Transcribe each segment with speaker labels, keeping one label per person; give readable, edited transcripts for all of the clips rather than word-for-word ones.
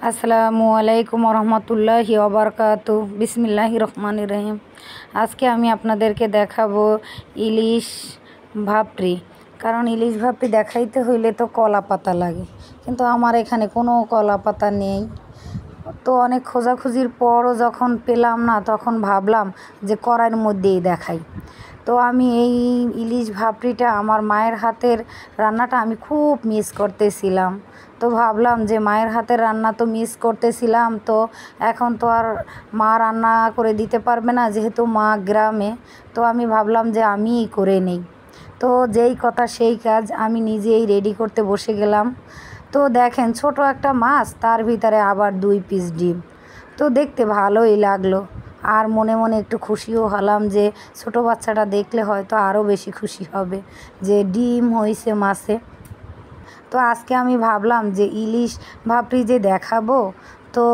Speaker 1: আসসালামু আলাইকুম রহমতুল্লাহি ওবারকাতু। বিসমিল্লাহির রহমানির রহিম। আজকে আমি আপনাদেরকে দেখাবো ইলিশ ভাপড়ি। কারণ ইলিশ ভাপড়ি দেখাইতে হইলে তো কলা পাতা লাগে, কিন্তু আমার এখানে কোনো কলা পাতা নেই। তো অনেক খোঁজাখুঁজির পরও যখন পেলাম না, তখন ভাবলাম যে কড়াইয়ের মধ্যেই দেখাই। তো আমি এই ইলিশ ভাপড়িটা, আমার মায়ের হাতের রান্নাটা আমি খুব মিস করতেছিলাম। তো ভাবলাম যে মায়ের হাতের রান্না তো মিস করতেছিলাম, তো এখন তো আর মা রান্না করে দিতে পারবে না, যেহেতু মা গ্রামে। তো আমি ভাবলাম যে আমিই করে নেই। তো যেই কথা সেই কাজ, আমি নিজেই রেডি করতে বসে গেলাম। তো দেখেন, ছোট একটা মাছ, তার ভিতরে আবার 2 পিস ডিম। তো দেখতে ভালোই লাগলো, আর মনে মনে একটু খুশিও হলাম যে ছোট বাচ্চাটা দেখলে হয়তো আরও বেশি খুশি হবে যে ডিম হয়েছে মাছে। তো আজকে আমি ভাবলাম যে ইলিশ ভাপড়ি যে দেখাবো, তো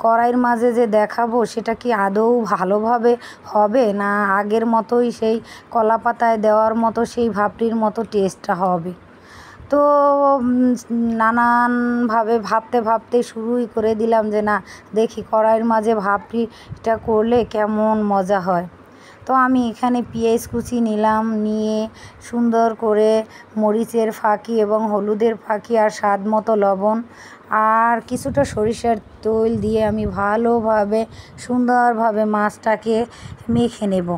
Speaker 1: কড়াইয়ের মাঝে যে দেখাবো, সেটা কি আদৌ ভালোভাবে হবে, না আগের মতোই সেই কলা পাতায় দেওয়ার মতো সেই ভাপড়ির মতো টেস্টটা হবে। তো নানানভাবে ভাবতে ভাবতে শুরুই করে দিলাম যে না, দেখি কড়াইয়ের মাঝে ভাপড়িটা করলে কেমন মজা হয়। তো আমি এখানে পেঁয়াজ কুচি নিলাম, নিয়ে সুন্দর করে মরিচের ফাঁকি এবং হলুদের ফাঁকি আর স্বাদ মতো লবণ আর কিছুটা সরিষার তেল দিয়ে আমি ভালোভাবে সুন্দরভাবে মাছটাকে মেখে নেব,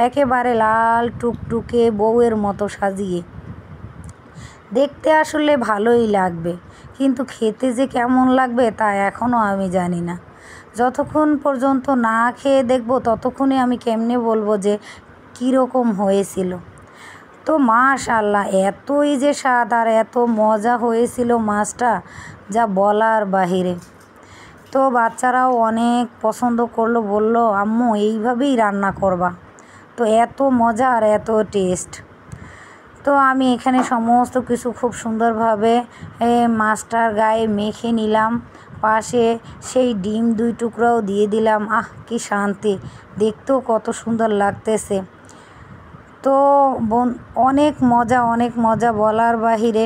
Speaker 1: একেবারে লাল টুকটুকে বউয়ের মতো সাজিয়ে। দেখতে আসলে ভালোই লাগবে, কিন্তু খেতে যে কেমন লাগবে তা এখনও আমি জানি না। যতক্ষণ পর্যন্ত না খেয়ে দেখব, ততক্ষণই আমি কেমনে বলবো যে কীরকম হয়েছিল। তো মাশাআল্লাহ, এতই যে স্বাদ আর এত মজা হয়েছিল মাছটা, যা বলার বাহিরে। তো বাচ্চারাও অনেক পছন্দ করলো, বলল আম্মু এইভাবেই রান্না করবা। তো এত মজা আর এত টেস্ট। তো আমি এখানে সমস্ত কিছু খুব সুন্দরভাবে মাছটার গায়ে মেখে নিলাম। পাশে সেই ডিম 2 টুকরাও দিয়ে দিলাম। আহ, কি শান্তি! দেখতেও কত সুন্দর লাগতেছে। তো অনেক মজা, অনেক মজা বলার বাহিরে।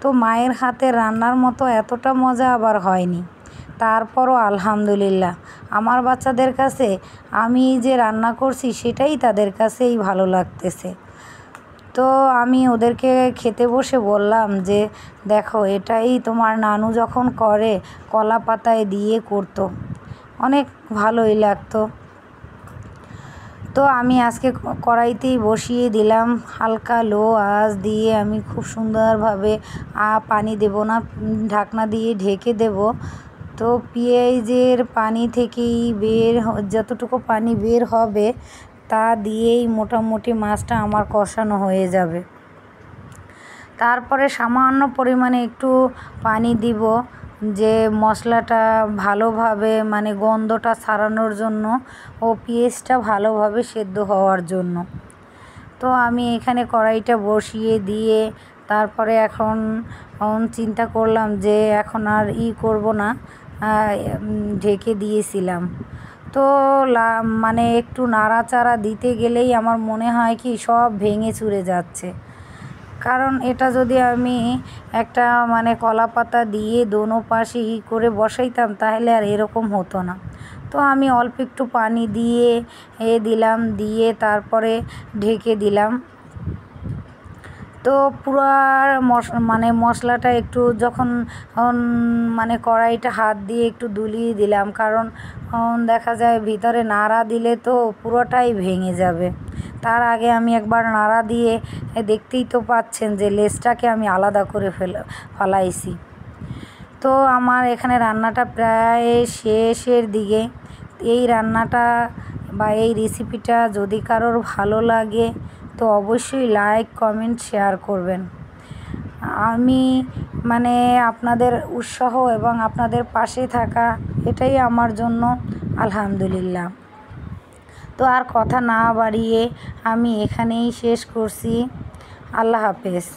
Speaker 1: তো মায়ের হাতের রান্নার মতো এতটা মজা আবার হয়নি। তারপরও আলহামদুলিল্লাহ, আমার বাচ্চাদের কাছে আমি যে রান্না করছি সেটাই তাদের কাছেই ভালো লাগতেছে। তো আমি ওদেরকে খেতে বসে বললাম যে দেখো, এটাই তোমার নানু যখন করে কলা পাতায় দিয়ে করতো, অনেক ভালোই লাগতো। তো আমি আজকে কড়াইতেই বসিয়ে দিলাম, হালকা লো আঁচ দিয়ে আমি খুব সুন্দরভাবে পানি দেব না, ঢাকনা দিয়ে ঢেকে দেব। তো পেঁয়াজের পানি থেকেই যতটুকু পানি বের হবে তা দিয়েই মোটামুটি মাছটা আমার কষানো হয়ে যাবে। তারপরে সামান্য পরিমাণে একটু পানি দিব, যে মশলাটা ভালোভাবে মানে গন্ধটা ছাড়ানোর জন্য ও পেঁয়াজটা ভালোভাবে সেদ্ধ হওয়ার জন্য। তো আমি এখানে কড়াইটা বসিয়ে দিয়ে তারপরে এখন চিন্তা করলাম যে এখন আর করব না, ঢেকে দিয়েছিলাম। তো মানে একটু নাড়াচাড়া দিতে গেলেই আমার মনে হয় কি সব ভেঙে চুরে যাচ্ছে। কারণ এটা যদি আমি একটা মানে কলা পাতা দিয়ে দোনো পাশে করে বসাইতাম, তাহলে আর এরকম হতো না। তো আমি অল্প একটু পানি দিয়ে দিলাম, দিয়ে তারপরে ঢেকে দিলাম। তো পুরো মানে মশলাটা একটু যখন মানে কড়াইটা হাত দিয়ে একটু দুলিয়ে দিলাম, কারণ দেখা যায় ভিতরে নাড়া দিলে তো পুরোটাই ভেঙে যাবে। তার আগে আমি একবার নাড়া দিয়ে দেখতেই তো পাচ্ছেন যে লেজটাকে আমি আলাদা করে ফেলাইছি। তো আমার এখানে রান্নাটা প্রায় শেষের দিকে। এই রান্নাটা বা এই রেসিপিটা যদি কারোর ভালো লাগে তো অবশ্যই লাইক, কমেন্ট, শেয়ার করবেন। আমি মানে আপনাদের উৎসাহ এবং আপনাদের পাশে থাকা, এটাই আমার জন্য আলহামদুলিল্লাহ। তো আর কথা না বাড়িয়ে আমি এখানেই শেষ করছি। আল্লাহ হাফেজ।